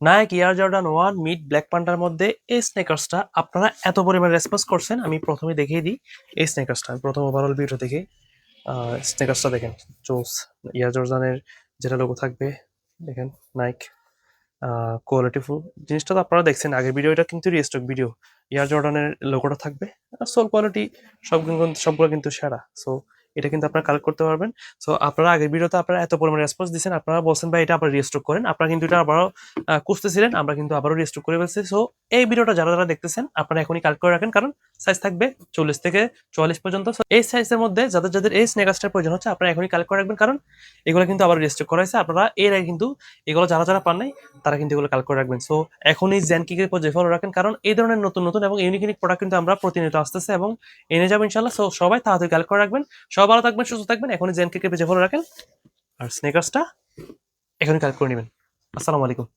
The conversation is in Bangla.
Naik air Jordan 1 mid black পান্ডার মধ্যে এই স্নেকার্সটা আপনারা এত পরিমাণ রেসপন্স করছেন। আমি প্রথমে দেখিয়ে দিই এই স্নেকার্সটা, আমি প্রথম ওভারঅল ভিডিও দেখে স্নেকার্সটা দেখেন, জোস। এয়ার জর্ডানের যেটা লোগো থাকবে দেখেন, নাইক কোয়ালিটিফুল জিনিসটা তো আপনারা দেখছেন আগের ভিডিও, এটা কিন্তু রিস্টক ভিডিও। এয়ার জর্ডানের লোগোটা থাকবে, আর সোল কোয়ালিটি সবগুলো কিন্তু সেরা। সো এটা কিন্তু আপনারা কালেক্ট করতে পারবেন। সো আপনারা আগের ভিডিওতে আপনারা এত পরিমাণ রেসপন্স দিচ্ছেন, আপনারা বলছেন ভাই এটা আবার রিস্টক করেন, আপনারা কিন্তু এটা আবারও খুঁজতেছিলেন, আমরা কিন্তু আবারও রিস্টক করে ফেলছি। সো এই ভিডিওটা যারা যারা দেখতেছেন আপনারা এখনই কালেক্ট করে রাখেন, কারণ সাইজ থাকবে 40 থেকে 44 পর্যন্ত। So, এই সাইজের মধ্যে যাদের যাদের এই স্নেকার্সটার প্রয়োজন হচ্ছে আপনারা এখনই কালেক্ট করে রাখবেন, কারণ এগুলো কিন্তু আবার রিস্টক করা হয়েছে। আপনারা এর আগে কিন্তু এগুলো যারা যারা পান নাই তারা কিন্তু এগুলো কালেক্ট করে রাখবেন। সো এখনই জ্যানকিকের পেজে ফলো রাখেন, কারণ এই ধরনের নতুন নতুন এবং ইউনিক ইউনিক প্রোডাক্ট কিন্তু আমরা প্রতিনিয়ত আসতেছে এবং এনে যাবো ইনশাল্লাহ। সো সবাই তাড়াতাড়ি কালেক্ট করে রাখবেন। সবাই ভালো থাকবেন, সুস্থ থাকবেন। এখনই জ্যানকিকের পেজে ফলো রাখেন আর স্নেকার্সটা এখনই কালেক্ট করে নেবেন। আসসালামু আলাইকুম।